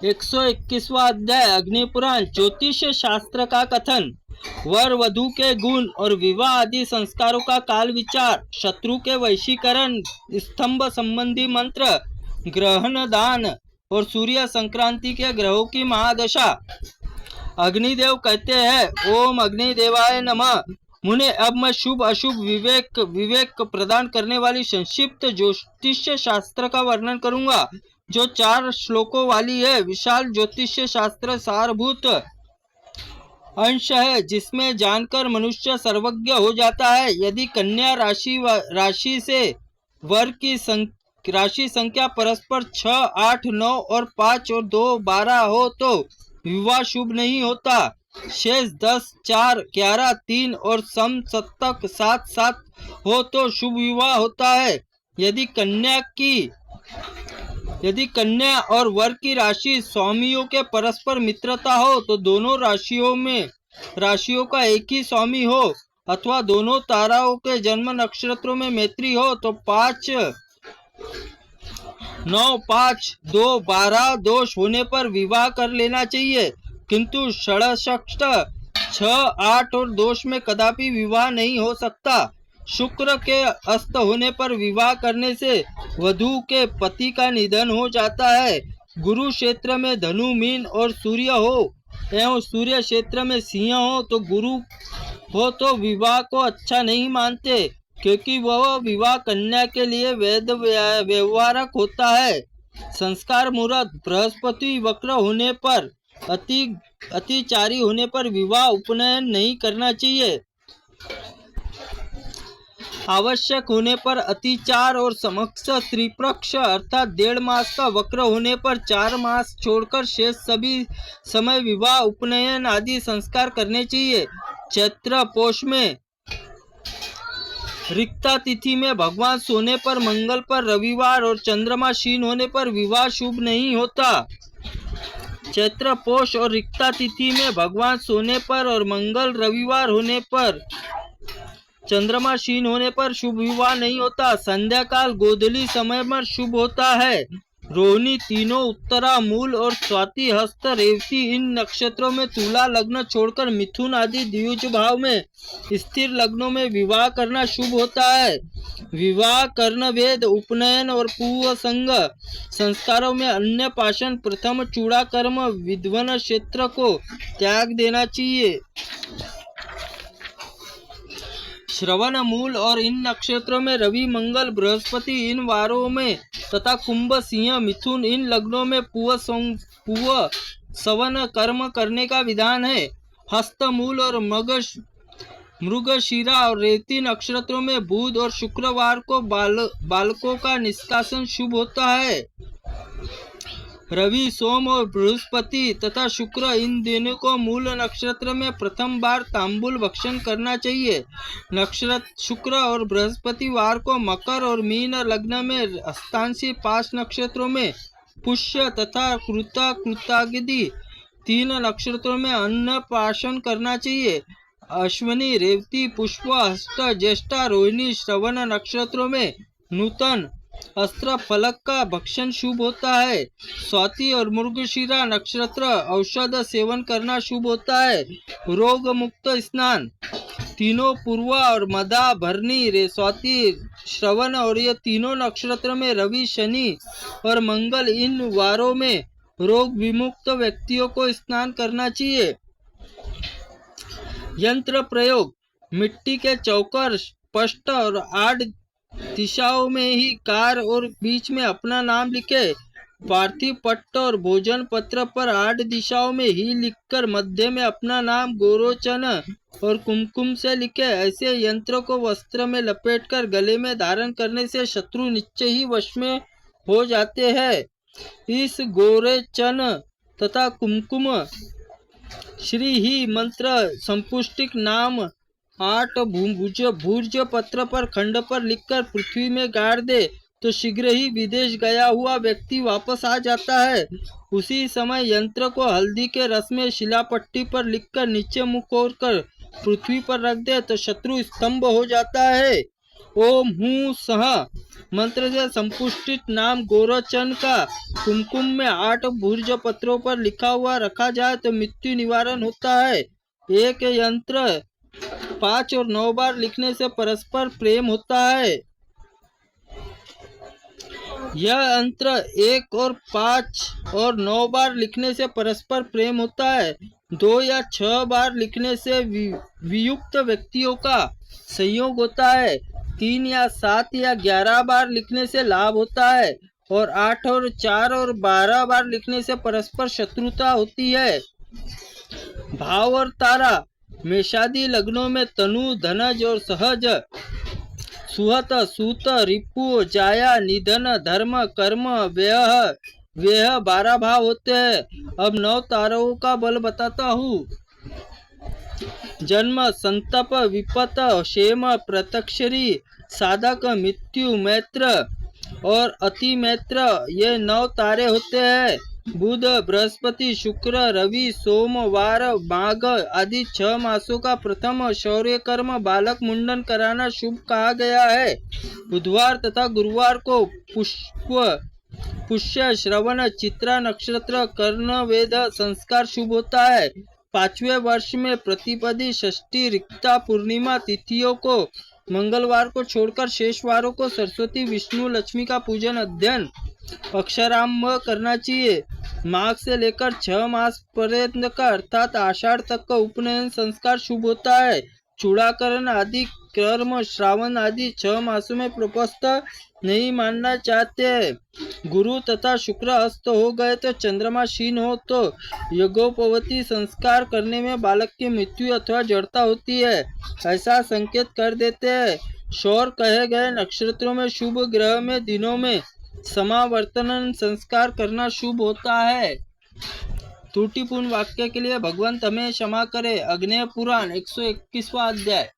121वां अध्याय अग्निपुराण। ज्योतिष शास्त्र का कथन। वर वधु के गुण और विवाह आदि संस्कारों का काल विचार। शत्रु के वशीकरण, स्तंभ संबंधी मंत्र, ग्रहण दान और सूर्य संक्रांति के ग्रहों की महादशा। अग्निदेव कहते हैं, ओम अग्निदेवाय नमः। मुने, अब मैं शुभ अशुभ विवेक प्रदान करने वाली संक्षिप्त ज्योतिष शास्त्र का वर्णन करूंगा, जो 4 श्लोकों वाली है। विशाल ज्योतिष शास्त्र सारभूत अंश है, जिसमें जानकर मनुष्य सर्वज्ञ हो जाता है। यदि कन्या राशि से वर की राशि संख्या परस्पर 6, 8, 9 और 5 और 2, 12 हो तो विवाह शुभ नहीं होता। शेष 10, 4, 11, 3 और सम सप्तक 7, 7 हो तो शुभ विवाह होता है। यदि कन्या और वर की राशि स्वामियों के परस्पर मित्रता हो तो दोनों राशियों का एक ही स्वामी हो, अथवा दोनों ताराओं के जन्म नक्षत्रों में मैत्री हो तो 5, 9, 5, 2, 12 दोष होने पर विवाह कर लेना चाहिए, किंतु षष्ठ 6, 8 और दोष में कदापि विवाह नहीं हो सकता। शुक्र के अस्त होने पर विवाह करने से वधू के पति का निधन हो जाता है। गुरु क्षेत्र में धनु, मीन और सूर्य हो एवं सूर्य क्षेत्र में सिंह हो तो गुरु हो तो विवाह को अच्छा नहीं मानते, क्योंकि वह विवाह कन्या के लिए वैध व्यवहारक होता है। संस्कार मुहूर्त बृहस्पति वक्र होने पर, अतिचारी होने पर विवाह उपनयन नहीं करना चाहिए। आवश्यक होने पर अतिचार और समक्ष त्रिपक्ष अर्थात 1.5 मास का वक्र होने पर 4 मास छोड़कर शेष सभी समय विवाह उपनयन आदि संस्कार करने चाहिए। चैत्र पोष में रिक्ता तिथि में भगवान सोने पर, मंगल पर, रविवार और चंद्रमा क्षीण होने पर विवाह शुभ नहीं होता। चैत्र पोष और रिक्ता तिथि में भगवान सोने पर और मंगल रविवार होने पर, चंद्रमा क्षीण होने पर शुभ विवाह नहीं होता। संध्या काल गोधूली समय में शुभ होता है। रोहिणी, तीनों, उत्तरा, मूल और स्वाति, हस्त, रेवती इन नक्षत्रों में तुला लग्न छोड़कर मिथुन आदि द्विज भाव में स्थिर लग्नों में विवाह करना शुभ होता है। विवाह, कर्ण वेद, उपनयन और पूर्व संग संस्कारों में अन्य पाषण, प्रथम चूड़ा कर्म, विद्वन क्षेत्र को त्याग देना चाहिए। श्रवण, मूल और इन नक्षत्रों में रवि, मंगल, बृहस्पति इन वारों में तथा कुंभ, सिंह, मिथुन इन लग्नों में पूर्व सवन कर्म करने का विधान है। हस्त, मूल और मृगशिरा और रेवती नक्षत्रों में बुध और शुक्रवार को बालकों का निष्कासन शुभ होता है। रवि, सोम और बृहस्पति तथा शुक्र इन दिनों को मूल नक्षत्र में प्रथम बार तांबूल भक्षण करना चाहिए। नक्षत्र शुक्र और बृहस्पतिवार को मकर और मीन लग्न में हस्तांशी 5 नक्षत्रों में पुष्य तथा कृतागिदि 3 नक्षत्रों में अन्नप्राशन करना चाहिए। अश्विनी, रेवती, पुष्प, हस्त, ज्येष्ठा, रोहिणी, श्रवण नक्षत्रों में नूतन अस्त्र फलक का भक्षण शुभ होता है। स्वाति और मृगशिरा नक्षत्र औषध सेवन करना शुभ होता है। रोग मुक्त स्नान, तीनों पूर्व और मदा, भरणी, स्वाति, श्रवण और ये तीनों नक्षत्र में रवि, शनि और मंगल इन वारों में रोग विमुक्त व्यक्तियों को स्नान करना चाहिए। यंत्र प्रयोग, मिट्टी के चौकर, स्पष्ट और 8 दिशाओं में ही कार और बीच में अपना नाम लिखे। पार्थिव पट्ट और भोजन पत्र पर 8 दिशाओं में ही लिखकर मध्य में अपना नाम गोरोचन और कुमकुम से लिखे। ऐसे यंत्र को वस्त्र में लपेटकर गले में धारण करने से शत्रु निश्चय ही वश में हो जाते हैं। इस गोरोचन तथा कुमकुम श्री ही मंत्र संपुष्टिक नाम 8 भूर्ज पत्र पर खंड पर लिखकर पृथ्वी में गाड़ दे तो शीघ्र ही विदेश गया हुआ व्यक्ति वापस आ जाता है। उसी समय यंत्र को हल्दी के रस में शिलापट्टी पर लिखकर नीचे मुख कर पृथ्वी पर रख दे तो शत्रु स्तंभ हो जाता है। ओम हूँ सह मंत्र से संपुष्टित नाम गोरोचन का कुमकुम में 8 भुर्ज पत्रों पर लिखा हुआ रखा जाए तो मृत्यु निवारण होता है। एक यंत्र 5 और 9 बार लिखने से परस्पर प्रेम होता है। यह यंत्र 1 और 5 और 9 बार लिखने से परस्पर प्रेम होता है। 2 या 6 बार लिखने से वियुक्त व्यक्तियों का संयोग होता है। 3 या 7 या 11 बार लिखने से लाभ होता है और 8 और 4 और 12 बार लिखने से परस्पर शत्रुता होती है। भाव और तारा मेषादि लग्नों में तनु, धनज और सहज, सुहत, सूत, रिपु, जाया, निधन, धर्म, कर्म, व्यय 12 भाव होते हैं। अब 9 तारों का बल बताता हूँ। जन्म, संतप, विपत, क्षेम, प्रत्यक्षरी, साधक, मृत्यु, मैत्र और अति मैत्र, ये 9 तारे होते हैं। बुध, बृहस्पति, शुक्र, रवि, सोमवार, माघ आदि 6 मासों का प्रथम शौर्य कर्म बालक मुंडन कराना शुभ कहा गया है। बुधवार तथा गुरुवार को पुष्य, श्रवण, चित्रा नक्षत्र, कर्ण वेद संस्कार शुभ होता है। 5वें वर्ष में प्रतिपदी, षष्ठी, रिक्ता, पूर्णिमा तिथियों को मंगलवार को छोड़कर शेष वारों को सरस्वती, विष्णु, लक्ष्मी का पूजन, अध्ययन, अक्षरारंभ करना चाहिए। माघ से लेकर 6 मास पर्यंत का अर्थात आषाढ़ तक का उपनयन संस्कार शुभ होता है। चूड़ाकरण आदि कर्म श्रावण आदि 6 मासों में प्रपस्त नहीं मानना चाहते। गुरु तथा शुक्र अस्त हो गए तो चंद्रमा क्षीण हो तो यज्ञोपवीत संस्कार करने में बालक की मृत्यु अथवा जड़ता होती है, ऐसा संकेत कर देते हैं। शौर कहे गए नक्षत्रों में शुभ ग्रह में दिनों में समावर्तन संस्कार करना शुभ होता है। त्रुटिपूर्ण वाक्य के लिए भगवंत हमें क्षमा करे। अग्नेय पुराण 121वां अध्याय।